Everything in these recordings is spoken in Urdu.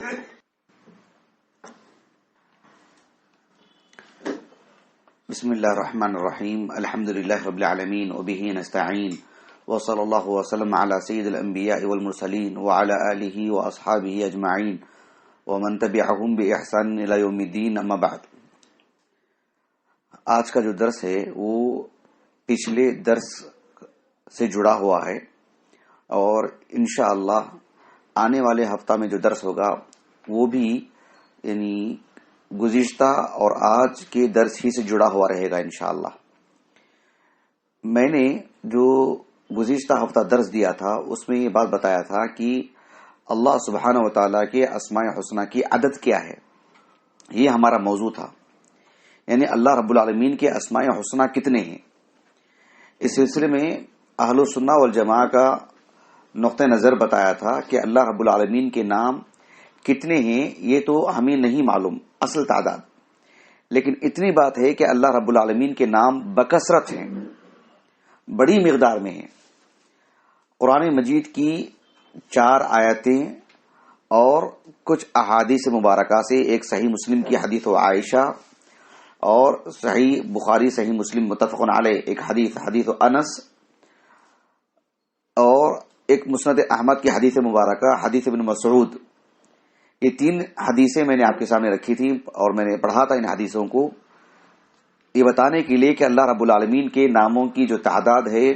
بسم اللہ الرحمن الرحیم الحمد للہ رب العالمین وبہ نستعین وصلی اللہ وسلم علی سید الانبیاء والمرسلین وعلی آلہ واصحابہ اجمعین ومن تبعہم بإحسان الی یوم الدین، اما بعد۔ آج کا جو درس ہے وہ پچھلے درس سے جڑا ہوا ہے، اور انشاءاللہ آنے والے ہفتہ میں جو درس ہوگا وہ بھی یعنی گزشتہ اور آج کے درس ہی سے جڑا ہوا رہے گا انشاءاللہ۔ میں نے جو گزشتہ ہفتہ درس دیا تھا اس میں یہ بات بتایا تھا کہ اللہ سبحانہ و تعالیٰ کے اسماء حسنہ کی عدد کیا ہے، یہ ہمارا موضوع تھا، یعنی اللہ رب العالمین کے اسماء حسنہ کتنے ہیں۔ اس سلسلے میں اہل السنہ والجماعہ کا نقطہ نظر بتایا تھا کہ اللہ رب العالمین کے نام کتنے ہیں یہ تو ہمیں نہیں معلوم اصل تعداد، لیکن اتنی بات ہے کہ اللہ رب العالمین کے نام بکثرت ہیں، بڑی مقدار میں ہیں۔ قرآن مجید کی 4 آیتیں اور کچھ احادیث مبارکہ سے، ایک صحیح مسلم کی حدیث عائشہ اور صحیح بخاری صحیح مسلم متفق علیہ ایک حدیث انس، اور ایک مسند احمد کی حدیث مبارکہ حدیث ابن مسعود، یہ 3 حدیثیں میں نے آپ کے سامنے رکھی تھی اور میں نے پڑھا تھا ان حدیثوں کو، یہ بتانے کے لیے کہ اللہ رب العالمین کے ناموں کی جو تعداد ہے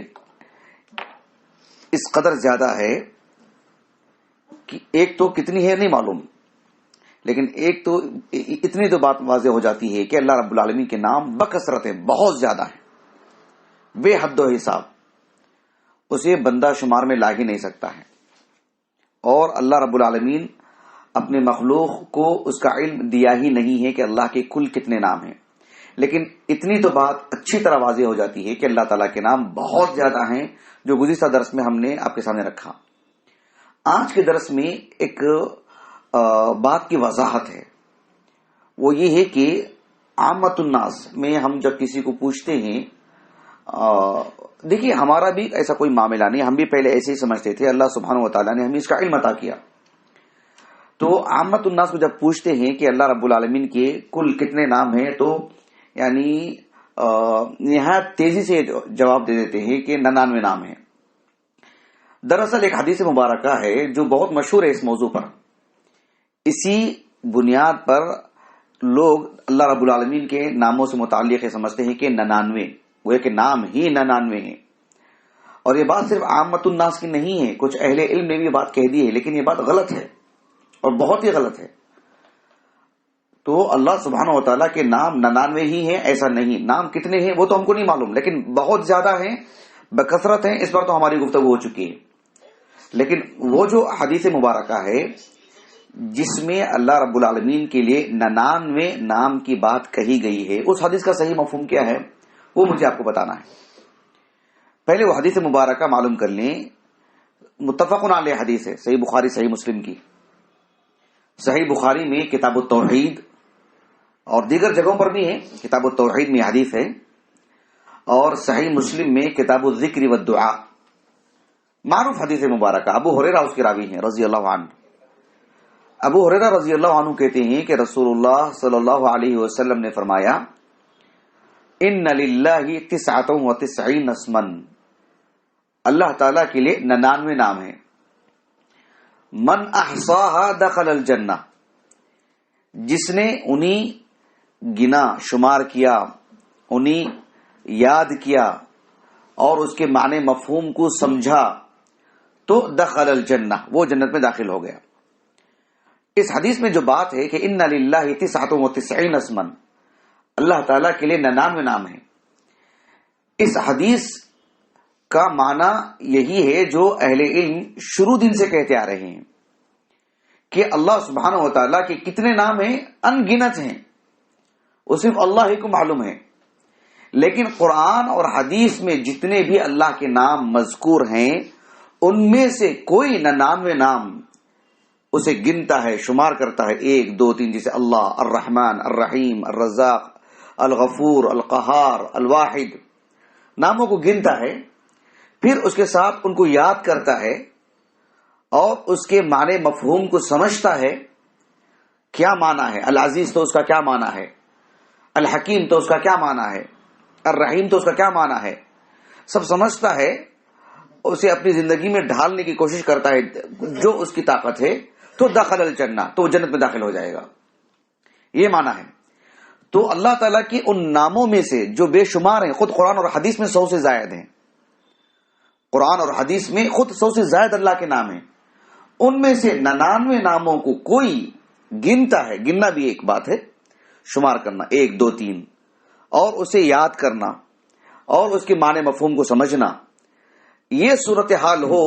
اس قدر زیادہ ہے کہ ایک تو کتنی ہے نہیں معلوم، لیکن ایک تو اتنی تو بات واضح ہو جاتی ہے کہ اللہ رب العالمین کے نام بکثرت ہیں، بہت زیادہ ہیں، بے حد و حساب، اسے بندہ شمار میں لا ہی نہیں سکتا ہے۔ اور اللہ رب العالمین اپنے مخلوق کو اس کا علم دیا ہی نہیں ہے کہ اللہ کے کل کتنے نام ہیں، لیکن اتنی تو بات اچھی طرح واضح ہو جاتی ہے کہ اللہ تعالیٰ کے نام بہت زیادہ ہیں، جو گزشتہ درس میں ہم نے آپ کے سامنے رکھا۔ آج کے درس میں ایک بات کی وضاحت ہے، وہ یہ ہے کہ عامت الناس میں ہم جب کسی کو پوچھتے ہیں، دیکھیے ہمارا بھی ایسا کوئی معاملہ نہیں، ہم بھی پہلے ایسے ہی سمجھتے تھے، اللہ سبحانہ و تعالیٰ نے ہمیں اس کا علم عطا کیا۔ تو عامت الناس کو جب پوچھتے ہیں کہ اللہ رب العالمین کے کل کتنے نام ہیں، تو یعنی نہایت تیزی سے جواب دے دیتے ہیں کہ 99 نام ہیں۔ دراصل ایک حدیث مبارکہ ہے جو بہت مشہور ہے اس موضوع پر، اسی بنیاد پر لوگ اللہ رب العالمین کے ناموں سے متعلق یہ سمجھتے ہیں کہ 99، وہ کہ نام ہی 99 ہیں۔ اور یہ بات صرف عامت الناس کی نہیں ہے، کچھ اہل علم نے بھی یہ بات کہہ دی ہے، لیکن یہ بات غلط ہے اور بہت ہی غلط ہے۔ تو اللہ سبحانہ و تعالیٰ کے نام 99 ہی ہیں ایسا نہیں، نام کتنے ہیں وہ تو ہم کو نہیں معلوم، لیکن بہت زیادہ ہیں، بکثرت ہیں، اس پر تو ہماری گفتگو ہو چکی ہے۔ لیکن وہ جو حدیث مبارکہ ہے جس میں اللہ رب العالمین کے لیے 99 نام کی بات کہی گئی ہے، اس حدیث کا صحیح مفہوم کیا ہے وہ مجھے آپ کو بتانا ہے۔ پہلے وہ حدیث مبارکہ معلوم کر لیں، متفق علیہ حدیث ہے، صحیح بخاری صحیح مسلم کی۔ صحیح بخاری میں کتاب التوحید اور دیگر جگہوں پر بھی ہے، کتاب التوحید میں حدیث ہے، اور صحیح مسلم میں کتاب الذکر والدعاء، معروف حدیث مبارکہ، ابو ہریرہ اس کے راوی ہیں رضی اللہ عنہ۔ ابو ہریرہ رضی اللہ عنہ کہتے ہیں کہ رسول اللہ صلی اللہ علیہ وسلم نے فرمایا، ان للہ 99 اسما، اللہ تعالیٰ کے لیے 99 نام ہیں، من احصاها دخل الجنہ، جس نے انہیں گنا، شمار کیا، انہیں یاد کیا اور اس کے معنی مفہوم کو سمجھا تو دخل الجنہ، وہ جنت میں داخل ہو گیا۔ اس حدیث میں جو بات ہے کہ ان للہ 99 اسما، اللہ تعالیٰ کے لیے 99 نام ہیں، اس حدیث کا معنی یہی ہے جو اہل علم شروع دن سے کہتے آ رہے ہیں کہ اللہ سبحانہ و تعالیٰ کے کتنے نام ہیں، ان گنت ہیں، وہ صرف اللہ ہی کو معلوم ہے۔ لیکن قرآن اور حدیث میں جتنے بھی اللہ کے نام مذکور ہیں ان میں سے کوئی 99 نام اسے گنتا ہے، شمار کرتا ہے، 1 2 3، جیسے اللہ، الرحمن، الرحیم، الرزاق، الغفور، القہار، الواحد، ناموں کو گنتا ہے، پھر اس کے ساتھ ان کو یاد کرتا ہے اور اس کے معنی مفہوم کو سمجھتا ہے، کیا معنی ہے، العزیز تو اس کا کیا معنی ہے، الحکیم تو اس کا کیا معنی ہے، الرحیم تو اس کا کیا معنی ہے، سب سمجھتا ہے، اسے اپنی زندگی میں ڈھالنے کی کوشش کرتا ہے جو اس کی طاقت ہے، تو دخل الجنہ، تو وہ جنت میں داخل ہو جائے گا، یہ معنی ہے۔ تو اللہ تعالیٰ کی ان ناموں میں سے جو بے شمار ہیں، خود قرآن اور حدیث میں 100 سے زائد ہیں، قرآن اور حدیث میں خود 100 سے زائد اللہ کے نام ہیں، ان میں سے 99 ناموں کو کوئی گنتا ہے، گننا بھی ایک بات ہے، شمار کرنا 1 2 3 اور اسے یاد کرنا اور اس کے معنی مفہوم کو سمجھنا، یہ صورتحال ہو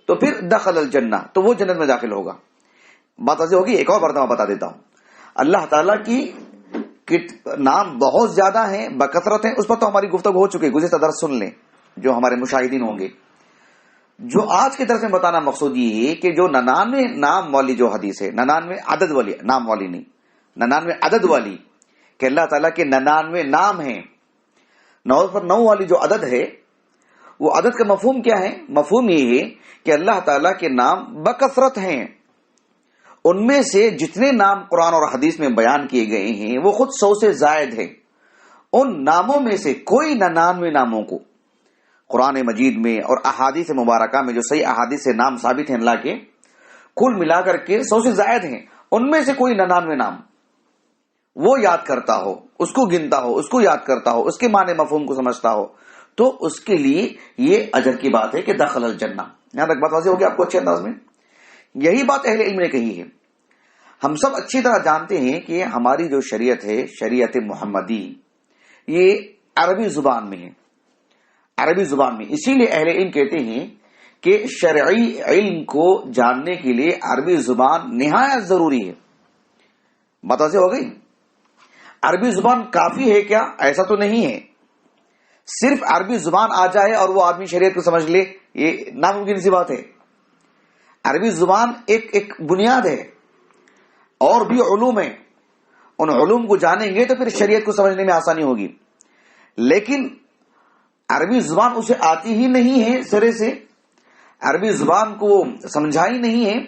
تو پھر دخل الجنہ، تو وہ جنت میں داخل ہوگا۔ بات ایسی ہوگی، ایک اور مرتبہ بتا دیتا ہوں، اللہ تعالیٰ کی نام بہت زیادہ ہیں، بکثرت ہیں، اس پر تو ہماری گفتگو ہو چکی، گزشتہ درس سن لیں جو ہمارے مشاہدین ہوں گے۔ جو آج کی طرف سے بتانا مقصود یہ ہے کہ جو 99 نام والی جو حدیث ہے، 99 عدد والی، نام والی نہیں، 99 عدد والی، کہ اللہ تعالیٰ کے 99 نام ہیں، 9 پر 9 والی جو عدد ہے، وہ عدد کا مفہوم کیا ہے؟ مفہوم یہ ہے کہ اللہ تعالیٰ کے نام بکثرت ہیں، ان میں سے جتنے نام قرآن اور حدیث میں بیان کیے گئے ہیں وہ خود 100 سے زائد ہیں۔ ان ناموں میں سے کوئی 99 ناموں کو قرآن مجید میں اور احادیث مبارکہ میں جو صحیح احادیث سے نام ثابت ہیں اللہ کے، کل ملا کر کے 100 سے زائد ہیں، ان میں سے کوئی 99 نام وہ یاد کرتا ہو، اس کو گنتا ہو، اس کو یاد کرتا ہو، اس کے معنی مفہوم کو سمجھتا ہو، تو اس کے لیے یہ اجر کی بات ہے کہ دخل الجنہ۔ یہاں تک بات واضح ہوگی آپ کو اچھے انداز میں؟ یہی بات اہل علم نے کہی ہے۔ ہم سب اچھی طرح جانتے ہیں کہ ہماری جو شریعت ہے، شریعت محمدی، یہ عربی زبان میں ہے، عربی زبان میں، اسی لیے اہل علم کہتے ہیں کہ شرعی علم کو جاننے کے لیے عربی زبان نہایت ضروری ہے۔ بات واضح ہو گئی؟ عربی زبان کافی ہے کیا؟ ایسا تو نہیں ہے، صرف عربی زبان آ جائے اور وہ آدمی شریعت کو سمجھ لے، یہ ناممکن سی بات ہے۔ عربی زبان ایک بنیاد ہے، اور بھی علوم ہیں، ان علوم کو جانیں گے تو پھر شریعت کو سمجھنے میں آسانی ہوگی، لیکن عربی زبان اسے آتی ہی نہیں ہے سرے سے، عربی زبان کو سمجھا ہی نہیں ہے،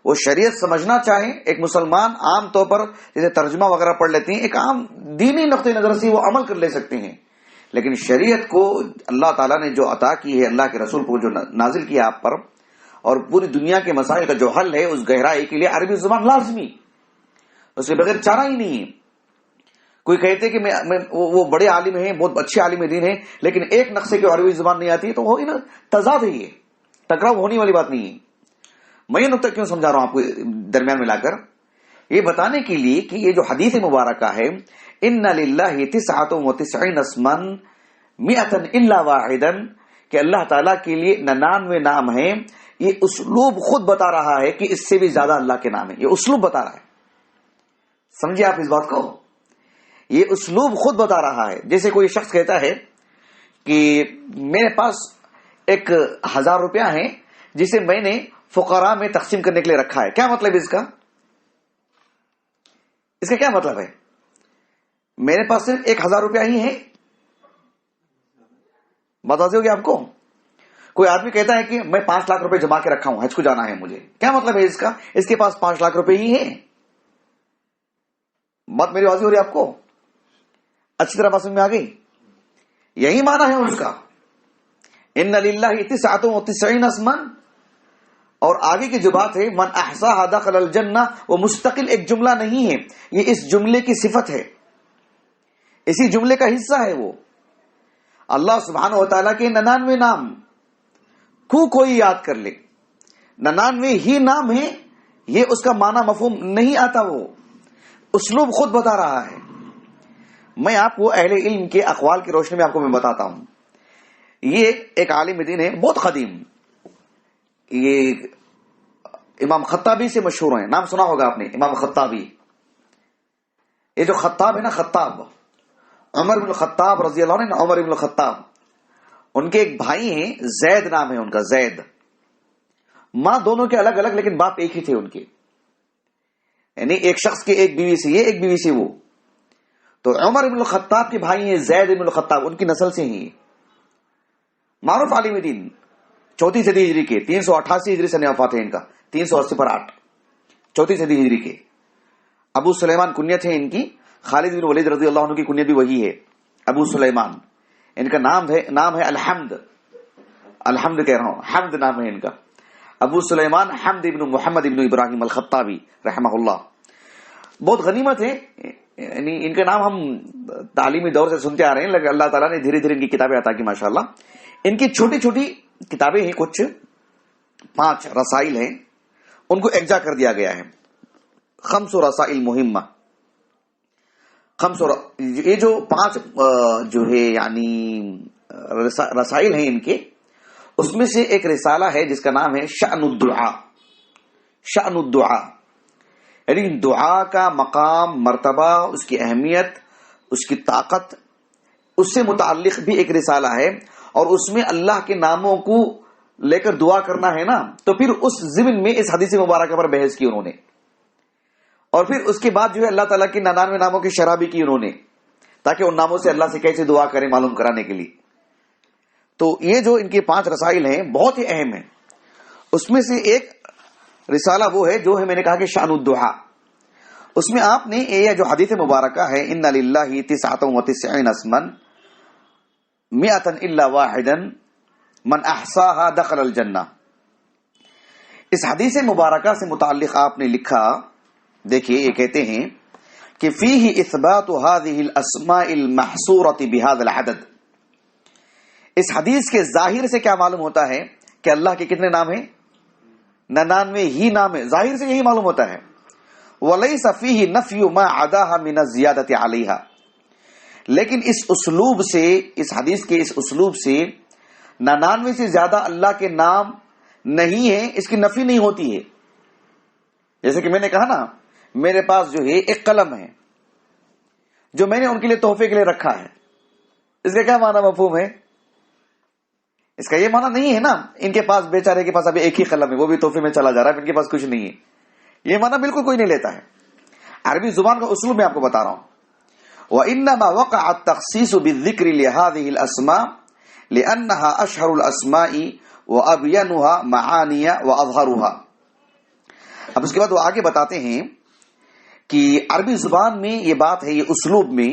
وہ شریعت سمجھنا چاہے، ایک مسلمان عام طور پر جیسے ترجمہ وغیرہ پڑھ لیتے ہیں، ایک عام دینی نقطہ نظر سے وہ عمل کر لے سکتے ہیں، لیکن شریعت کو اللہ تعالیٰ نے جو عطا کی ہے، اللہ کے رسول کو جو نازل کیا آپ پر، اور پوری دنیا کے مسائل کا جو حل ہے، اس گہرائی کے لیے عربی زبان لازمی، اس کے بغیر چارہ ہی نہیں ہے۔ کوئی کہتے کہ وہ بڑے عالم ہیں، بہت اچھے عالم دین ہیں، لیکن ایک نقصے کی عربی زبان نہیں آتی، تو ہوگی نا تضاد ہے، یہ ٹکراؤ ہونے والی بات نہیں ہے۔ میں یہ نقطہ کیوں سمجھا رہا ہوں آپ کو درمیان میں لا کر؟ یہ بتانے کے لیے کہ یہ جو حدیث مبارکہ ہے، ان للہ 99 اسما 100 الا واحدا، کہ اللہ تعالیٰ کے لیے 99 نام ہیں، یہ اسلوب خود بتا رہا ہے کہ اس سے بھی زیادہ اللہ کے نام ہے، یہ اسلوب بتا رہا ہے۔ سمجھے آپ اس بات کو؟ یہ اسلوب خود بتا رہا ہے۔ جیسے کوئی شخص کہتا ہے کہ میرے پاس 1000 روپیہ ہیں جسے میں نے فقراء میں تقسیم کرنے کے لیے رکھا ہے، کیا مطلب اس کا؟ اس کا کیا مطلب ہے؟ میرے پاس صرف 1000 روپیہ ہی ہے، بتا ہوگی آپ کو؟ کوئی آدمی کہتا ہے کہ میں 5 لاکھ روپے جما کے رکھا ہوں، حج کو جانا ہے مجھے، کیا مطلب ہے اس کا؟ اس کے پاس 5 لاکھ روپے ہی ہے۔ بات میری واضح ہو رہی ہے آپ کو؟ اچھی طرح بات سمجھ میں آ گئی؟ یہی معنی ہے اس کا، ان للہ 99 اسما، اور آگے کی جو بات ہے من احصاها دخل الجنہ، وہ مستقل ایک جملہ نہیں ہے، یہ اس جملے کی صفت ہے، اسی جملے کا حصہ ہے۔ وہ اللہ سبحانہ و تعالیٰ کے 99 نام کو کوئی یاد کر لے، 99 ہی نام ہے، یہ اس کا معنی مفہوم نہیں آتا، وہ اسلوب خود بتا رہا ہے۔ میں آپ کو اہل علم کے اقوال کی روشنی میں آپ کو میں بتاتا ہوں۔ یہ ایک عالم دین ہے بہت قدیم، یہ امام خطابی سے مشہور ہیں، نام سنا ہوگا آپ نے، امام خطابی۔ یہ جو خطاب ہے نا، خطاب عمر بن الخطاب رضی اللہ عنہ، عمر بن الخطاب، ان کے ایک بھائی ہیں، زید نام ہے ان کا، زید، ماں دونوں کے الگ الگ لیکن باپ ایک ہی تھے ان کے، یعنی ایک شخص کے ایک بیوی سے یہ، ایک بیوی سے وہ۔ تو عمر بن الخطاب کے بھائی ہیں زید بن الخطاب، ان کی نسل سے ہی معروف عالم دین، 34 صدی ہجری کے، 388 ہجری سے وفات ہے ان کا، 380 پر 8، 34 صدی ہجری کے ابو سلیمان کنیت ہے ان کی. خالد بن ولید رضی اللہ عنہ کی کنیت بھی وہی ہے, ابو سلیمان. ان کا نام ہے الحمد. الحمد کہہ رہا ہوں, حمد نام ہے ان کا. ابو سلیمان حمد ابن محمد ابن ابراہیم الخطابی رحمہ اللہ. بہت غنیمت ہے, یعنی ان کا نام ہم تعلیمی دور سے سنتے آ رہے ہیں, لیکن اللہ تعالیٰ نے دھیرے دھیرے ان کی کتابیں عطا کی ماشاء اللہ. ان کی چھوٹی چھوٹی کتابیں ہیں, کچھ 5 رسائل ہیں, ان کو ایکجا کر دیا گیا ہے. 5 رسائل مہمہ. یہ جو 5 جو ہے یعنی رسائل ہیں ان کے, اس میں سے ایک رسالہ ہے جس کا نام ہے شأن الدعاء. شأن الدعاء یعنی دعا کا مقام, مرتبہ, اس کی اہمیت, اس کی طاقت, اس سے متعلق بھی ایک رسالہ ہے. اور اس میں اللہ کے ناموں کو لے کر دعا کرنا ہے نا, تو پھر اس ضمن میں اس حدیث مبارکہ پر بحث کی انہوں نے. اور پھر اس کے بعد جو ہے اللہ تعالیٰ کی 99 ناموں کی شرح بھی کی انہوں نے, تاکہ ان ناموں سے اللہ سے کیسے دعا کریں معلوم کرانے کے لیے. تو یہ جو ان کے 5 رسائل ہیں بہت ہی اہم ہیں. اس میں سے ایک رسالہ وہ ہے جو ہے میں نے کہا کہ شأن الدعاء. اس میں آپ نے یہ جو حدیث مبارکہ ہے ان للہ 99 اسما 100 الا واحدا من احصاها دخل الجنہ, اس حدیث مبارکہ سے متعلق آپ نے لکھا, دیکھیے یہ کہتے ہیں کہ فیہ اثبات هذه الاسماء المحصورة بهذا العدد. اس حدیث کے ظاہر سے کیا معلوم ہوتا ہے کہ اللہ کے کتنے نام ہیں؟ 99 ہی نام ہے, ظاہر سے یہی معلوم ہوتا ہے. وَلَيْسَ فِيهِ نَفْيُ مَا عَدَاهَا مِنَ الزِّيَادَةِ عَلَيْهَا, لیکن اس اسلوب سے, اس حدیث کے اس اسلوب سے 99 سے زیادہ اللہ کے نام نہیں ہے, اس کی نفی نہیں ہوتی ہے. جیسے کہ میں نے کہا نا, میرے پاس جو ہے ایک قلم ہے جو میں نے ان کے لیے تحفے کے لیے رکھا ہے, اس کا کیا معنی مفہوم ہے؟ اس کا یہ معنی نہیں ہے نا ان کے پاس, بیچارے کے پاس ابھی ایک ہی قلم ہے, وہ بھی تحفے میں چلا جا رہا ہے, ان کے پاس کچھ نہیں ہے. یہ معنی بالکل کوئی نہیں لیتا ہے. عربی زبان کا اسلوب میں آپ کو بتا رہا ہوں. وَإِنَّمَا وَقَعَ التَّخْصِيصُ بِالذِّكْرِ لِهَذِهِ الْأَسْمَاءِ لِأَنَّهَا أَشْهَرُ الْأَسْمَاءِ وَأَبْيَنُهَا مَعَانِيَ وَأَظْهَرُهَا. اب اس کے بعد وہ آگے بتاتے ہیں کہ عربی زبان میں یہ بات ہے, یہ اسلوب میں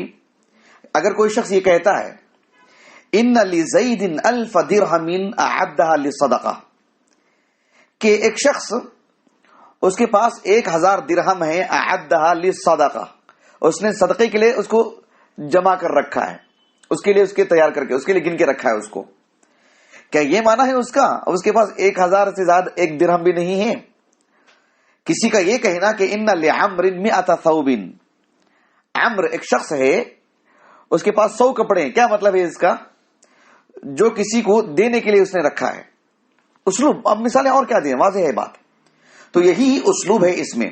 اگر کوئی شخص یہ کہتا ہے ان لزید 1000 درہم اعدها للصدقہ, کہ ایک شخص اس کے پاس 1000 درہم ہے, اعدها للصدقہ, اس نے صدقے کے لیے اس کو جمع کر رکھا ہے, اس کے لیے اس کے تیار کر کے, اس کے لیے گن کے رکھا ہے اس کو. کیا یہ معنی ہے اس کا؟ اور اس کے پاس 1000 سے زیادہ 1 درہم بھی نہیں ہے. کسی کا یہ کہنا کہ ان لعمر 100 ثوب, عمر ایک شخص ہے, اس کے پاس 100 کپڑے ہیں, کیا مطلب ہے اس کا؟ جو کسی کو دینے کے لیے اس نے رکھا ہے. اسلوب, اب مثالیں اور کیا دیں, واضح ہے بات. تو یہی اسلوب ہے اس میں.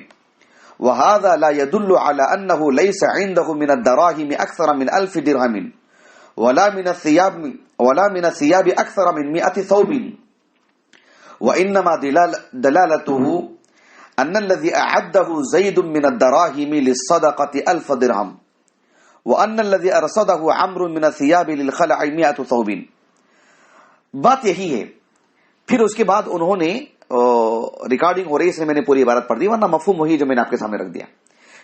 وَهَذَا لَا يَدُلُّ عَلَىٰ أَنَّهُ لَيْسَ عِنْدَهُ مِنَ الدَّرَاهِمِ أَكْثَرَ مِنْ 1000 دِرْهَمٍ وَلَا مِنَ الثِّيَابِ أَكْثَرَ مِنْ 100 ثَوْبٍ, وَإِنَّمَا دِلَالَتُهُ أَنَّ الَّذِي أَعَدَّهُ زَيْدٌ مِنَ الدَّرَاهِمِ لِلصَّدَقَةِ 1000 درہم وَأَنَّ الَّذِي أَرْصَدَهُ عَمْرٌ مِنَ الثِّيَابِ لِلْخَلَعِ 100 ثَوْبٍ. بات یہی ہے. پھر اس کے بعد انہوں نے ریکارڈنگ ہو رہی, اس میں نے پوری عبارت پڑھ دی, ورنہ مفہوم وہی جو میں نے آپ کے سامنے رکھ دیا.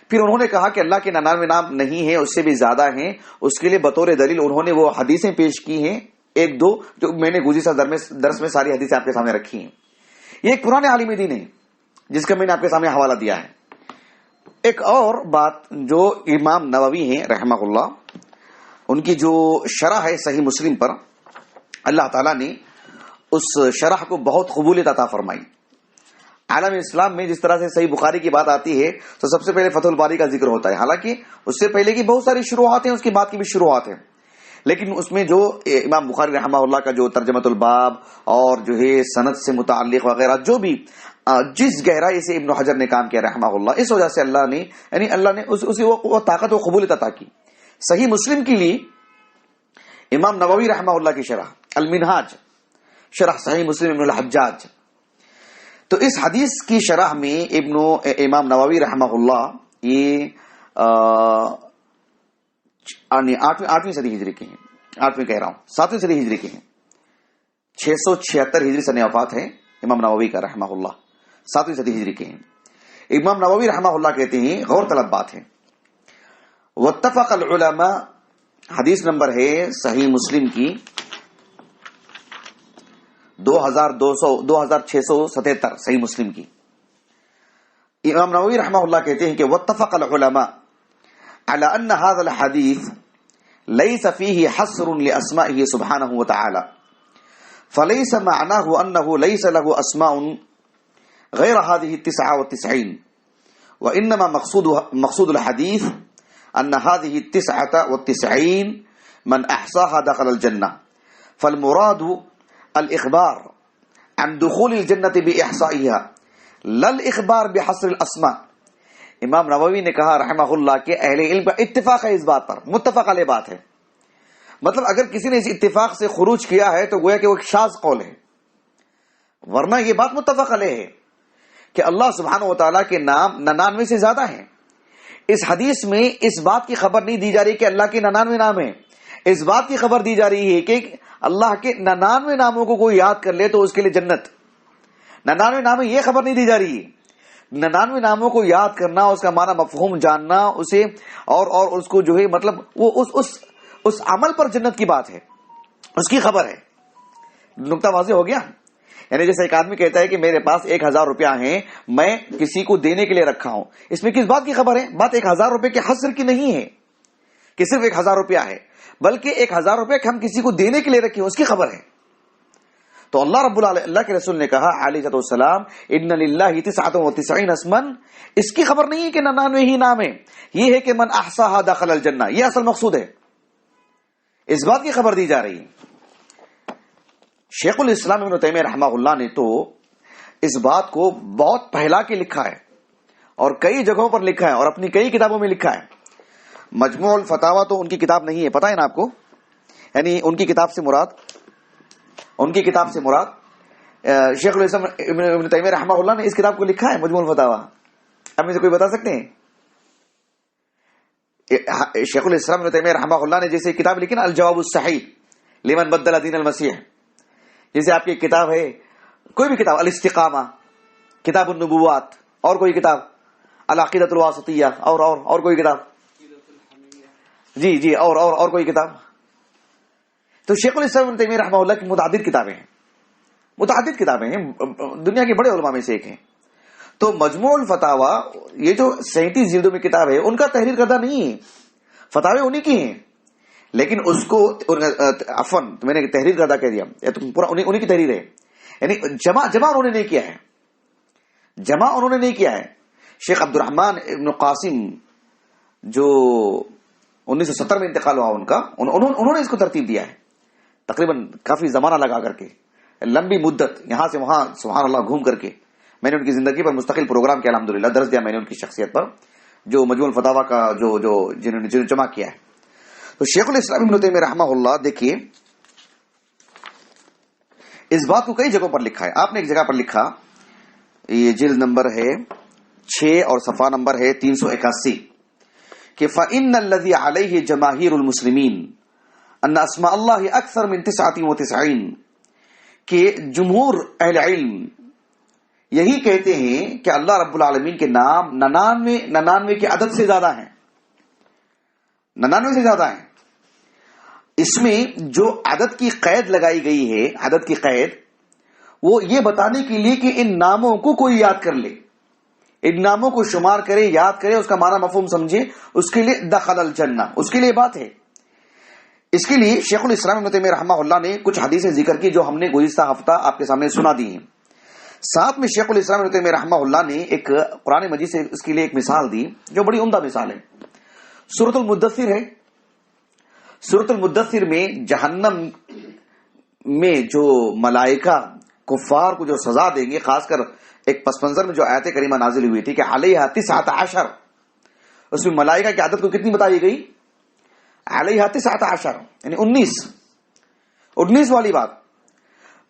پھر انہوں نے کہا کہ اللہ کے 99 نام نہیں ہیں, اس سے بھی زیادہ ہیں. اس کے لیے بطور دلیل انہوں نے وہ حدیثیں پیش کی ہیں 1-2 جو میں نے گزشتہ درس میں ساری حدیثیں آپ کے سامنے رکھی ہیں. یہ ایک پرانے عالم دین ہے جس کا میں نے آپ کے سامنے حوالہ دیا ہے. ایک اور بات جو امام نووی ہیں رحمہ اللہ, ان کی جو شرح ہے صحیح مسلم پر, اللہ تعالیٰ نے اس شرح کو بہت قبولیت عطا فرمائی. عالم اسلام میں جس طرح سے صحیح بخاری کی بات آتی ہے تو سب سے پہلے فتح الباری کا ذکر ہوتا ہے, حالانکہ اس سے پہلے کی بہت ساری شروحات ہیں, اس کی بات کی بھی شروحات ہیں, لیکن اس میں جو امام بخاری رحمہ اللہ کا جو ترجمۃ الباب اور جو ہے سند سے متعلق وغیرہ جو بھی جس گہرائی سے ابن حجر نے کام کیا رحمہ اللہ, اس وجہ سے اللہ نے یعنی اللہ نے اسے وہ طاقت و قبولیت عطا کی. صحیح مسلم کے لیے امام نووی رحمہ اللہ کی شرح المنہاج, شرح صحیح مسلم ابن الحجاج, تو اس حدیث کی شرح میں امام نووی رحمہ اللہ یہ 8ویں صدی ہجری کے ہیں, 8ویں کہہ رہا ہوں 7ویں صدی ہجری کے ہیں, 676 ہجری سن وفات ہے امام نووی کا رحمہ اللہ, 7ویں صدی ہجری کے ہیں. امام نووی رحمہ اللہ کہتے ہیں غور طلب بات ہے. واتفق العلماء، حدیث نمبر ہے صحیح مسلم کی 2677 صحیح مسلم کی. امام نووی رحمہ اللہ کہتے ہیں کہ واتفق العلماء على ان هذا الحديث ليس فيه حصر لاسمائه سبحانه وتعالى، فليس معناه انه ليس له اسماء غير هذه 99، وانما مقصود الحديث ان هذه 99 من احصاها دخل الجنة، فالمراد الاخبار عن دخول الجنة باحصائها لا الاخبار بحصر الاسماء. امام نووی نے کہا رحمہ اللہ کہ اہل علم کا اتفاق ہے اس بات پر، متفق علیہ بات ہے. مطلب اگر کسی نے اس اتفاق سے خروج کیا ہے تو گویا کہ وہ ایک شاذ قول ہے، ورنہ یہ بات متفق علیہ ہے کہ اللہ سبحانہ و تعالیٰ کے نام 99 سے زیادہ ہیں. اس حدیث میں اس بات کی خبر نہیں دی جا رہی کہ اللہ کے 99 نام ہیں، اس بات کی خبر دی جا رہی ہے کہ اللہ کے 99 ناموں کو کوئی یاد کر لے تو اس کے لیے جنت. 99 نام، یہ خبر نہیں دی جا رہی ہے. 99 ناموں کو یاد کرنا، اس کا معنی مفہوم جاننا، اسے اور اس کو جو ہے مطلب وہ اس عمل پر جنت کی بات ہے، اس کی خبر ہے. نقطہ واضح ہو گیا. یعنی جیسے ایک آدمی کہتا ہے کہ میرے پاس 1000 روپیہ ہیں، میں کسی کو دینے کے لیے رکھا ہوں، اس میں کس بات کی خبر ہے؟ بات 1000 روپے کے حصر کی نہیں ہے کہ صرف 1000 روپیہ ہے، بلکہ 1000 روپے ہم کسی کو دینے کے لیے رکھے ہیں، اس کی خبر ہے. تو اللہ رب العالمین، اللہ کے رسول نے کہا علیہ السلام ان للہ 99 اسما، اس کی خبر نہیں ہے کہ 99 ہی نام ہے، یہ ہے کہ من احصاها دخل الجنہ، یہ اصل مقصود ہے، اس بات کی خبر دی جا رہی ہے. شیخ الاسلام ابن تیمیہ رحمہ اللہ نے تو اس بات کو بہت پہلا کے لکھا ہے اور کئی جگہوں پر لکھا ہے اور اپنی کئی کتابوں میں لکھا ہے. مجموع الفتاوی تو ان کی کتاب نہیں ہے، پتہ ہے نا آپ کو، یعنی ان کی کتاب سے مراد شیخ الاسلام ابن تیمیہ رحمہ اللہ نے اس کتاب کو لکھا ہے مجموع الفتاوی. اب مجھے کوئی بتا سکتے ہیں شیخ الاسلام ابن تیمیہ رحمہ اللہ نے جیسے کتاب لکھی نا الجواب الصحیح لمن بدل دین المسیح، جیسے آپ کی کتاب ہے کوئی بھی کتاب الاستقامہ، کتاب النبوات، اور کوئی کتاب العقیدۃ الواسطیہ، اور کوئی کتاب جی اور کوئی کتاب. تو شیخ الاسلام ابن تیمیہ رحمہ اللہ کی متعدد کتابیں ہیں، دنیا کے بڑے علماء میں سے ایک ہیں. تو مجموع الفتاوی یہ جو 37 جلدوں میں کتاب ہے ان کا تحریر کردہ نہیں ہے، فتاوی انہی کی ہیں، لیکن اس کو عفوا میں نے تحریر کردہ کہہ دیا، تو پورا انہی کی تحریر ہے، یعنی جمع انہوں نے نہیں کیا ہے. شیخ عبد الرحمن ابن قاسم جو 1970 میں انتقال ہوا ان کا، انہوں نے اس کو ترتیب دیا ہے، تقریباً کافی زمانہ لگا کر کے، لمبی مدت یہاں سے وہاں سبحان اللہ گھوم کر کے. میں نے ان کی زندگی پر مستقل پروگرام کیا، الحمدللہ درس دیا میں نے ان کی شخصیت پر، جو مجموع الفتاوی کا جنہوں نے جمع کیا ہے. تو شیخ الاسلام ابن تیمیہ رحمہ اللہ دیکھیے اس بات کو کئی جگہوں پر لکھا ہے. آپ نے ایک جگہ پر لکھا، یہ جلد نمبر ہے 6 اور صفحہ نمبر ہے 381 کہ فَإِنَّ الَّذِي عَلَيْهِ جَمَاهِيرُ الْمُسْلِمِينَ أَنَّ أَسْمَاءَ اللَّهِ أَكْثَرُ مِنْ 99 کہ جمہور اہل علم یہی کہتے ہیں کہ اللہ رب العالمین کے نام 99 کی عدد سے زیادہ ہیں، 99 سے زیادہ ہیں. اس میں جو عدد کی قید لگائی گئی ہے، عدد کی قید وہ یہ بتانے کے لیے کہ ان ناموں کو کوئی یاد کر لے، ان ناموں کو شمار کرے، یاد کرے، اس کا معنی مفہوم سمجھے، اس کے لیے دخل الجنہ، اس کے لیے بات ہے. اس کے لیے شیخ الاسلام ابن تیمیہ رحمہ اللہ نے کچھ حدیثیں ذکر کی جو ہم نے گزشتہ ہفتہ آپ کے سامنے سنا دی ہیں. ساتھ میں شیخ الاسلام ابن تیمیہ رحمہ اللہ نے ایک قرآن مجید سے اس کے لیے ایک مثال دی جو بڑی عمدہ مثال ہے. سورۃ المدثر ہے، سورۃ المدثر میں جہنم میں جو ملائکہ کفار کو جو سزا دیں گے، خاص کر ایک پس منظر میں جو آیت کریمہ نازل ہوئی تھی کہ علیہا 19، اس میں ملائکہ کی عدد کو کتنی بتائی گئی؟ علیہا 19، یعنی 19 والی بات.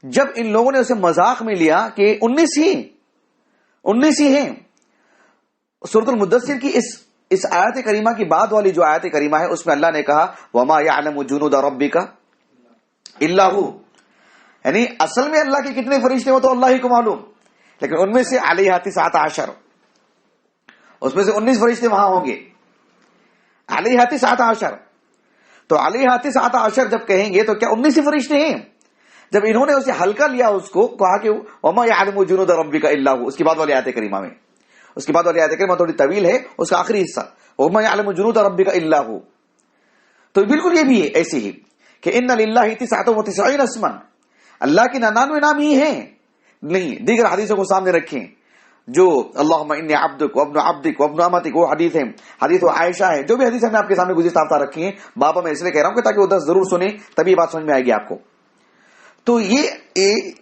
جب ان لوگوں نے اسے مذاق میں لیا کہ 19 ہی ہیں، سورۃ المدثر کی اس آیت کریمہ کی بعد والی جو آیت کریمہ ہے اس میں اللہ نے کہا وَمَا يَعْلَمُ جُنُودَ رَبِّكَ إِلَّا هُوَ، یعنی اصل میں اللہ کے کتنے فرشتے ہو تو اللہ ہی کو معلوم، لیکن ان میں سے علیہا 19. اس میں سے 19 فرشتے وہاں ہوں گے. علیہ 19 تو علیہ 19 جب کہیں گے تو کیا 19 فرشتے ہیں؟ جب انہوں نے اسے ہلکا لیا، اس کو کہا کہ وما یعلم جنود ربک الا هو، اس کے بعد والی آیت کریمہ میں، اس کے بعد والی آیت کریمہ تھوڑی طویل ہے، اس کا آخری حصہ وما یعلم جنود ربک الا هو. تو بالکل یہ بھی ہے ایسے ہی کہ ان للہ 99 اسما، اللہ کے 99 نام ہی ہیں. نہیں، دیگر حدیثوں کو سامنے رکھیں جو اللہم انی عبدک وابن عبدک وابن امتک، وہ حدیث ہے، حدیث وہ عائشہ ہے، جو بھی حدیث میں آپ کے سامنے گزشتہ ہفتہ رکھی ہیں. بابا میں اس لیے کہہ رہا ہوں کہ تاکہ وہ 10 ضرور سنیں، تبھی یہ بات سمجھ میں آئے گی آپ کو. تو یہ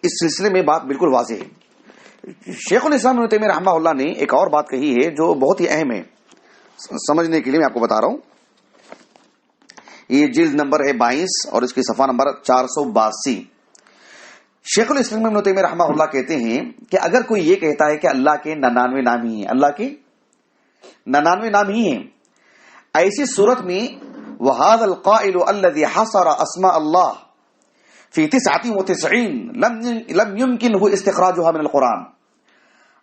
اس سلسلے میں بات بالکل واضح ہے. شیخ الاسلام ابن تیمیہ رحمہ اللہ نے ایک اور بات کہی ہے جو بہت ہی اہم ہے سمجھنے کے لیے، میں آپ کو بتا رہا ہوں. یہ جلد نمبر ہے 22 اور اس کی صفحہ نمبر 482. شیخ الاسلام ابن تیمیہ رحمہ اللہ کہتے ہیں کہ اگر کوئی یہ کہتا ہے کہ اللہ کے 99 نام ہی ہیں، اللہ کے 99 نام ہی ہیں، ایسی صورت میں وَهَذَا الْقَائِلُ الَّذِي حَصَرَ أَسْمَاءَ اللَّهِ فِي 99 لَمْ يُمْكِنْهُ اسْتِخْرَاجُهَا مِنَ الْقُرْآنِ.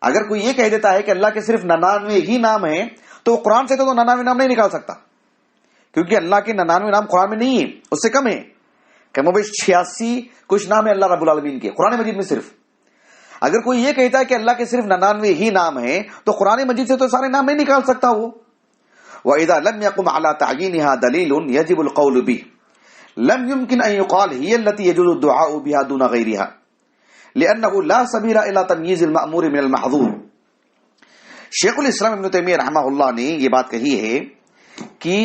اگر کوئی یہ کہہ دیتا ہے کہ اللہ کے صرف 99 ہی نام ہیں تو قرآن سے تو 99 نام نہیں نکال سکتا، کیونکہ اللہ کے 99 نام قرآن میں نہیں ہیں، اس سے کم ہے. کم و بیش 86 کچھ نام ہے اللہ رب العالمین کے قرآن مجید میں صرف. اگر کوئی یہ کہتا ہے کہ اللہ کے صرف 99 ہی نام ہیں تو قرآن مجید سے تو سارے نام نہیں نکال سکتا وہ. وَإِذَا لَمْ يَقُمْ عَلَى تَعْيِينِهَا دَلِيلٌ يَجِبُ الْقَوْلُ بِهِ لَمْ يُمْكِنْ أَن يُقَالَ هِيَ الَّتِي يَجُوزُ الدُّعَاءُ بِهَا دُونَ غَيْرِهَا لِأَنَّهُ لَا سَبِيلَ إِلَى تَمْيِيزِ الْمَأْمُورِ مِنَ الْمَحْظُورِ. شیخ الاسلام ابن تیمیہ رحمہ اللہ نے یہ بات کہی ہے کہ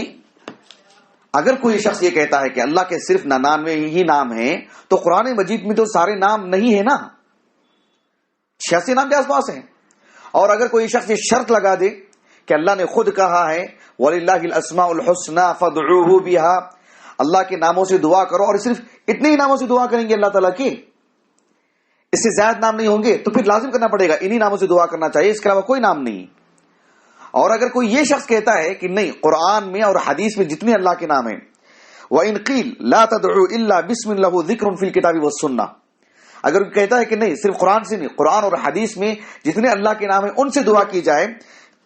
اگر کوئی شخص یہ کہتا ہے کہ اللہ کے صرف 99 ہی نام ہیں تو قرآن مجید میں تو سارے نام نہیں ہیں نا، 86 نام کے آس پاس ہیں. اور اگر کوئی شخص یہ شرط لگا دے کہ اللہ نے خود کہا ہے وَلِلَّهِ الْأَسْمَاءُ الْحُسْنَى فَادْعُوهُ بِهَا، اللہ کے ناموں سے دعا کرو، اور صرف اتنے ہی ناموں سے دعا کریں گے اللہ تعالیٰ کے، اس سے زیادہ نام نہیں ہوں گے، تو پھر لازم کرنا پڑے گا انہی ناموں سے دعا کرنا چاہیے، اس کے علاوہ کوئی نام نہیں. اور اگر کوئی یہ شخص کہتا ہے کہ نہیں، قرآن میں اور حدیث میں جتنے اللہ کے نام ہیں وَإِنْ قِيلَ لَا تَدْعُوا إِلَّا بِسْمٍ لَهُ ذِكْرٌ فِي الْكِتَابِ وَالسُّنَّةِ، اگر کوئی کہتا ہے کہ نہیں، صرف قرآن سے نہیں، قرآن اور حدیث میں جتنے اللہ کے نام ہیں ان سے دعا کی جائے،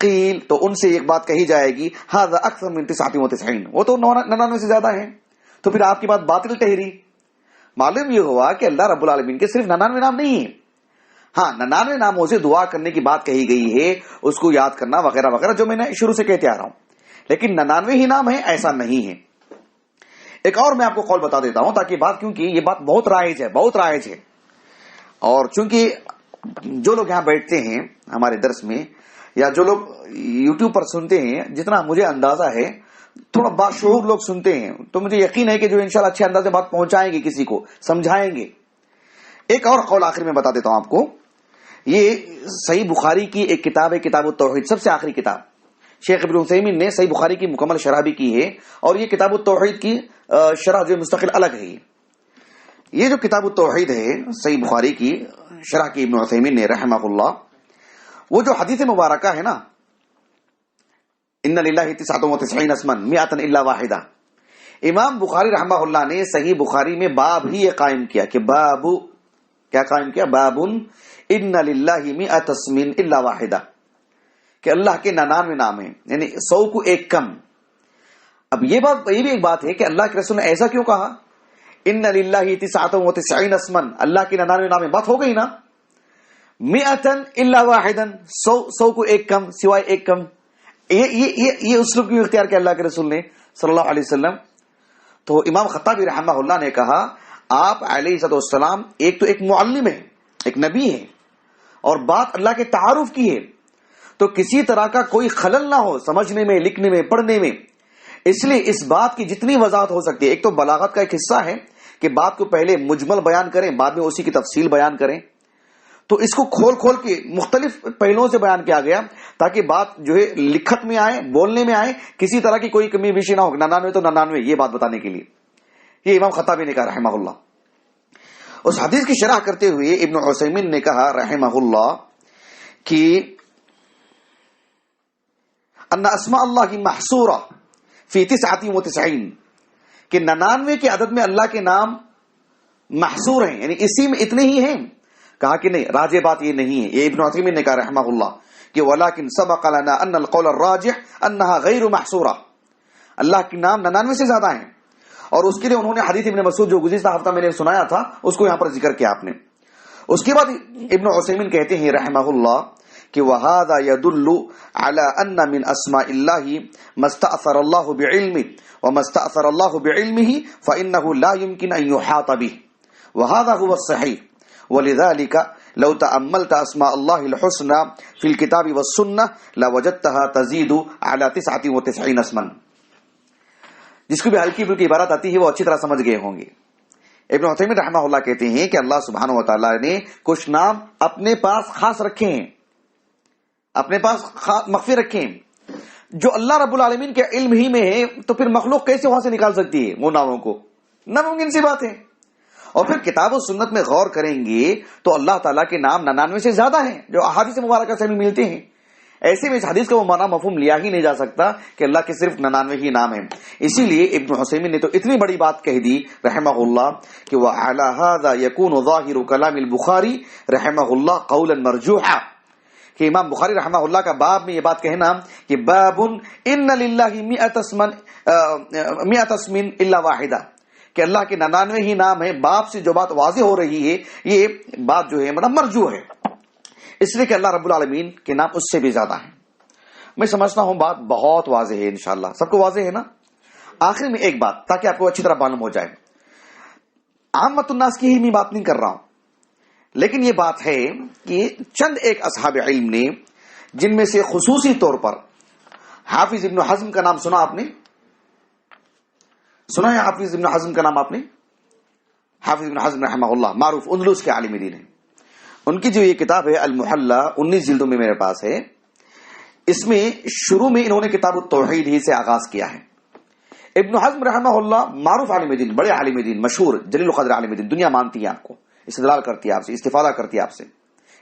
قیل تو ان سے ایک بات کہی جائے گی هذا اکثر من 99، وہ تو 99 سے زیادہ ہیں، تو پھر آپ کی بات باطل ٹھہری. معلوم یہ ہوا کہ اللہ رب العالمین کے صرف 99 نام نہیں ہیں. ہاں، 99 ناموں سے دعا کرنے کی بات کہی گئی ہے، اس کو یاد کرنا وغیرہ وغیرہ، جو میں نے شروع سے کہتے آ رہا ہوں، لیکن 99 ہی نام ہیں ایسا نہیں ہے. ایک اور میں آپ کو قول بتا دیتا ہوں تاکہ بات، کیونکہ یہ بات بہت رائج ہے، اور چونکہ جو لوگ یہاں بیٹھتے ہیں ہمارے درس میں یا جو لوگ یوٹیوب پر سنتے ہیں، جتنا مجھے اندازہ ہے تھوڑا باشعور لوگ سنتے ہیں، تو مجھے یقین ہے کہ جو انشاءاللہ اچھے انداز سے بات پہنچائیں گے، کسی کو سمجھائیں گے. ایک اور قول آخر میں بتا دیتا ہوں آپ کو. یہ صحیح بخاری کی ایک کتاب ہے، کتاب التوحید، سب سے آخری کتاب. شیخ ابن عثیمین نے صحیح بخاری کی مکمل شرح بھی کی ہے، اور یہ کتاب التوحید کی شرح جو مستقل الگ ہے. یہ جو کتاب التوحید ہے صحیح بخاری کی شرح کی ابن عثیمین نے رحمہ اللہ، وہ جو حدیث مبارکہ ہے نا، ان للہ 99 اسما 100 الا واحدہ، امام بخاری رحمہ اللہ نے صحیح بخاری میں باب ہی یہ قائم کیا کہ باب، کیا قائم کیا؟ باب ان للہ 100 اسم الا واحدہ، کہ اللہ کے 99 نام ہیں، یعنی 100 کو ایک کم. اب یہ بھی ایک بات ہے کہ اللہ کے رسول نے ایسا کیوں کہا؟ ان للہ 99 اسما، اللہ کے 99 نام ہیں، بات ہو گئی نا. 100 الا واحدا، 100 کو ایک کم، سوائے ایک کم. یہ اسلوب کیوں اختیار کیا اللہ کے رسول نے صلی اللہ علیہ وسلم؟ تو امام خطابی رحمہ اللہ نے کہا آپ علیہ السلام ایک تو ایک معلم ہے، ایک نبی ہے، اور بات اللہ کے تعارف کی ہے، تو کسی طرح کا کوئی خلل نہ ہو سمجھنے میں، لکھنے میں، پڑھنے میں. اس لیے اس بات کی جتنی وضاحت ہو سکتی ہے، ایک تو بلاغت کا ایک حصہ ہے کہ بات کو پہلے مجمل بیان کریں، بعد میں اسی کی تفصیل بیان کریں، تو اس کو کھول کھول کے مختلف پہلوؤں سے بیان کیا گیا تاکہ بات جو ہے لکھت میں آئے، بولنے میں آئے، کسی طرح کی کوئی کمی بیشی نہ ہو. 99 تو 99، یہ بات بتانے کے لیے یہ امام خطابی نے کہا رحمہ اللہ. اس حدیث کی شرح کرتے ہوئے ابن عثیمین نے کہا رحمہ اللہ کہ ان اسماء اللہ محصورہ فی 99، کہ 99 کے عدد میں اللہ کے نام محصور ہیں، یعنی اسی میں اتنے ہی ہیں. کہا کہ نہیں، راجح بات یہ نہیں ہے. یہ ابن عثیمین نے کہا رحمہ اللہ کہ وَلَكِنْ سَبَقَ لَنَا أَنَّ الْقَوْلَ الرَّاجِحِ أَنَّهَا غَيْرُ مَحْصُورَةٍ، اللہ کے نام 99 سے زیادہ ہیں، اور اس کے لیے انہوں نے حدیث ابن مسعود جو گزشتہ ہفتہ میں نے سنایا تھا اس کو یہاں پر ذکر کیا آپ نے۔ اس کے بعد ابن عثیمین کہتے ہیں رحمہ اللہ کہ وَهَذَا يَدُلُّ عَلَى أَنَّ مِنْ أَسْمَاءِ اللَّهِ مَا اسْتَأْثَرَ اللَّهُ بِعِلْمِهِ وَمَا اسْتَأْثَرَ اللَّهُ بِعِلْمِهِ فَإِنَّهُ لَا يُمْكِنُ أَنْ يُحَاطَ بِهِ وَهَذَا هُوَ الصَّحِيحُ وَلِذَلِكَ لو تأملت اسماء الله الحسنى في الكتاب والسنة لوجدتها تزيد على 99 اسما۔ جس کو بھی ہلکی پھلکی عبارت آتی ہے وہ اچھی طرح سمجھ گئے ہوں گے۔ ابن عثیمین رحمہ اللہ کہتے ہیں کہ اللہ سبحانہ و تعالی نے کچھ نام اپنے پاس خاص رکھے ہیں، اپنے پاس مخفی رکھے ہیں، جو اللہ رب العالمین کے علم ہی میں ہے، تو پھر مخلوق کیسے وہاں سے نکال سکتی ہے وہ ناموں کو؟ ناممکن سی بات ہے۔ اور پھر کتاب و سنت میں غور کریں گے تو اللہ تعالیٰ کے نام 99 سے زیادہ ہیں جو احادیث مبارکہ سے ہمیں ملتے ہیں۔ ایسے میں اس حدیث کا وہ معنی مفہوم لیا ہی نہیں جا سکتا کہ اللہ کے صرف 99 ہی نام ہیں۔ اسی لیے ابن حسیمین نے تو اتنی بڑی بات کہہ دی رحمہ اللہ کہ وَعَلَى هَذَا يَكُونُ ظَاهِرُ كَلَامِ البخاری رحمہ اللہ قولا مرجوحا، کہ امام بخاری رحمہ اللہ کا باب میں یہ بات کہنا کہ باب ان للہ 100 اسم الا واحدہ، کہ اللہ کے 99 ہی نام ہیں، باپ سے جو بات واضح ہو رہی ہے یہ بات جو ہے مطلب مرجو ہے، اس لیے کہ اللہ رب العالمین کے نام اس سے بھی زیادہ ہیں۔ میں سمجھتا ہوں بات بہت واضح ہے، انشاءاللہ سب کو واضح ہے نا۔ آخر میں ایک بات تاکہ آپ کو اچھی طرح معلوم ہو جائے، عامت الناس کی ہی میں بات نہیں کر رہا ہوں، لیکن یہ بات ہے کہ چند ایک اصحاب علم نے، جن میں سے خصوصی طور پر حافظ ابن حزم کا نام سنا آپ نے؟ سنا ہے حافظ ابن حزم کا نام آپ نے؟ حافظ ابن حزم رحمہ اللہ معروف اندلس کے عالم دین ہیں۔ ان کی جو یہ کتاب ہے المحلہ 19 جلدوں میں میرے پاس ہے، اس میں شروع میں انہوں نے کتاب التوحید ہی سے آغاز کیا ہے۔ ابن حزم رحمہ اللہ معروف عالم دین، بڑے عالم دین، مشہور جلیل القدر عالم دین، دنیا مانتی ہے آپ کو، استدلال کرتی ہے آپ سے، استفادہ کرتی ہے آپ سے،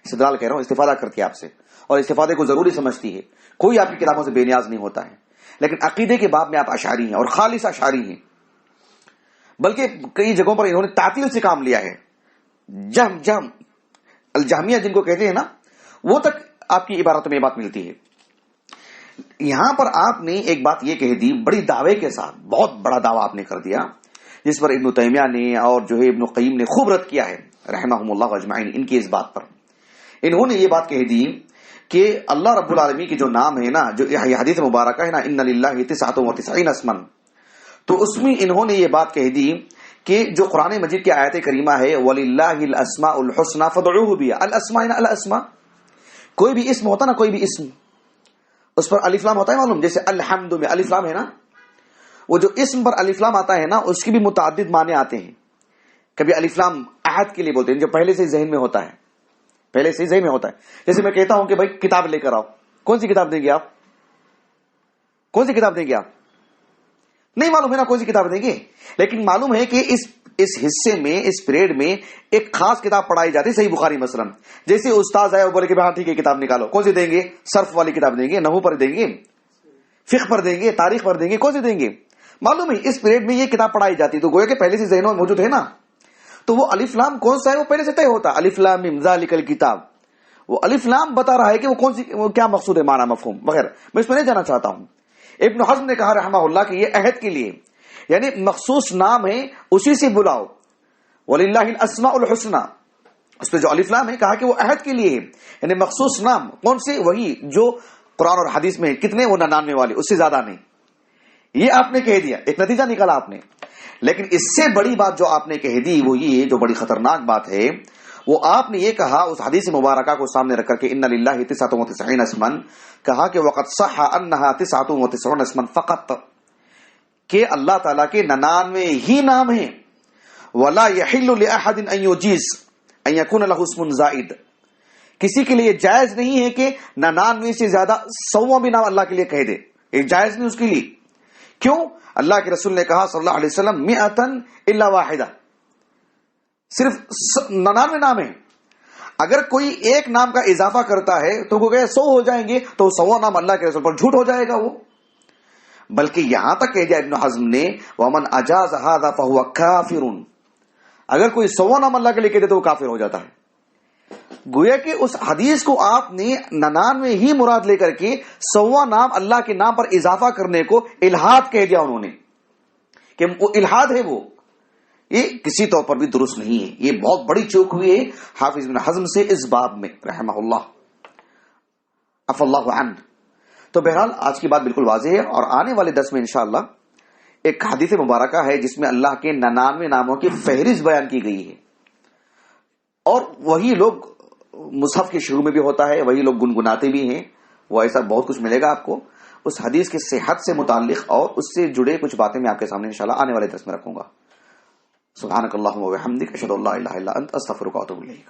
استدلال کہہ رہا ہوں استفادہ کرتی ہے آپ سے، اور استفادے کو ضروری سمجھتی ہے، کوئی آپ کی کتابوں سے بے نیاز نہیں ہوتا ہے۔ لیکن عقیدے کے باب میں آپ اشعری ہیں اور خالص اشعری ہیں، بلکہ کئی جگہوں پر انہوں نے تعطیل سے کام لیا ہے، جہم الجہمیہ جن کو کہتے ہیں نا، وہ تک آپ کی عبارت میں یہ بات ملتی ہے۔ یہاں پر آپ نے ایک بات یہ کہہ دی بڑی دعوے کے ساتھ، بہت بڑا دعویٰ آپ نے کر دیا، جس پر ابن تیمیہ نے اور جو ہے ابن قیم نے خوب رد کیا ہے رحمہم اللہ اجمعین ان کی اس بات پر۔ انہوں نے یہ بات کہہ دی کہ اللہ رب العالمین کے جو نام ہے نا، جو یہ حدیث مبارکہ ہے نا ان للہ 99 اسما، تو اس میں انہوں نے یہ بات کہہ دی کہ جو قرآن مجید کی آیت کریمہ ہے وَلِلَّهِ الْأَسْمَاءُ الْحُسْنَى فَادْعُوهُ بِهَا، الاسماء ہے نا، الاسماء کوئی بھی اسم ہوتا نا، کوئی بھی اسم اس پر الف لام ہوتا ہے معلوم، جیسے الحمد میں الف لام ہے نا، وہ جو اسم پر الف لام آتا ہے نا اس کی بھی متعدد معنی آتے ہیں۔ کبھی الف لام احد کے لیے بولتے ہیں جو پہلے سے ذہن میں ہوتا ہے، پہلے سے ذہن میں ہوتا ہے، جیسے میں کہتا ہوں کہ بھائی کتاب لے کر آؤ، کون سی کتاب دیں گے آپ؟ کون سی کتاب دیں گے آپ؟ نہیں معلوم ہے نا کون سی کتاب دیں گے، لیکن معلوم ہے کہ اس حصے میں، اس پیریڈ میں ایک خاص کتاب پڑھائی جاتی ہے، صحیح بخاری مثلا۔ جیسے استاد آئے اور بولے کہ ہاں ٹھیک ہے کتاب نکالو، کون سی دیں گے؟ صرف والی کتاب دیں گے، نحو پر دیں گے، فقہ پر دیں گے، تاریخ پر دیں گے، کون سی دیں گے؟ معلوم ہے اس پیریڈ میں یہ کتاب پڑھائی جاتی ہے، تو گویا کہ پہلے سے ذہنوں میں موجود ہے نا۔ تو وہ الف لام کون سا ہے وہ پہلے سے طے ہوتا ہے، الف لام میم ذالک الکتاب، وہ الف لام بتا رہا ہے کہ وہ کون سی، وہ کیا مقصود ہے، معنی مفہوم وغیرہ، میں اس میں نہیں جانا چاہتا ہوں۔ ابن حزم نے کہا رحمہ اللہ کہ یہ عہد کے لیے، یعنی مخصوص نام ہے اسی سے بلاؤ، وَلِلَّهِ الْأَسْمَاءُ الْحُسْنَى، اس پہ جو الف لام ہے کہا کہ وہ عہد کے لیے ہے، یعنی مخصوص نام کون سے؟ وہی جو قرآن اور حدیث میں کتنے، وہ 99 والے، اس سے زیادہ نہیں۔ یہ آپ نے کہہ دیا، ایک نتیجہ نکالا آپ نے، لیکن اس سے بڑی بات جو آپ نے کہہ دی وہ یہ جو بڑی خطرناک بات ہے، وہ آپ نے یہ کہا اس حدیث مبارکہ کو سامنے رکھ کر کے ان للہ 99 اسما، کہا کہ وقد صح انها 99 اسما فقط، کہ اللہ تعالیٰ کے 99 ہی نام ہیں، ولا يحل لاحد ان يجيز ان يكون له اسم زائد، کسی کے لیے جائز نہیں ہے کہ 99 سے زیادہ 100 بھی نام اللہ کے لیے کہہ دے، ایک جائز نہیں اس کے لیے۔ کیوں؟ اللہ کے رسول نے کہا صلی اللہ علیہ وسلم 100 الا واحدہ، صرف 99 نام ہیں، اگر کوئی ایک نام کا اضافہ کرتا ہے تو وہ کہ 100 ہو جائیں گے، تو 100 نام اللہ کے رسول پر جھوٹ ہو جائے گا وہ۔ بلکہ یہاں تک کہہ دیا ابن حزم نے ومن اجاز هذا فهو کافر، اگر کوئی 100 نام اللہ کے لیے کہہ دے تو وہ کافر ہو جاتا ہے۔ گویا کہ اس حدیث کو آپ نے 99 ہی مراد لے کر کے 100واں نام اللہ کے نام پر اضافہ کرنے کو الہاد کہہ دیا انہوں نے کہ وہ الہاد ہے. وہ یہ کسی طور پر بھی درست نہیں ہے. یہ بہت بڑی چوک ہوئی ہے حافظ بن حزم سے اس باب میں رحمہ اللہ عفو اللہ عنہ. تو بہرحال آج کی بات بالکل واضح ہے، اور آنے والے درس میں انشاءاللہ ایک حدیث مبارکہ ہے جس میں اللہ کے 99 ناموں کی فہرست بیان کی گئی ہے، اور وہی لوگ مصحف کے شروع میں بھی ہوتا ہے، وہی لوگ گنگناتے بھی ہیں. وہ ایسا بہت کچھ ملے گا آپ کو. اس حدیث کی صحت سے متعلق اور اس سے جڑے کچھ باتیں میں آپ کے سامنے انشاءاللہ آنے والے درس میں رکھوں گا. سبحانک اللہم و بحمدک، اشہد ان لا الہ الا انت، استغفرک و اتوب الیک.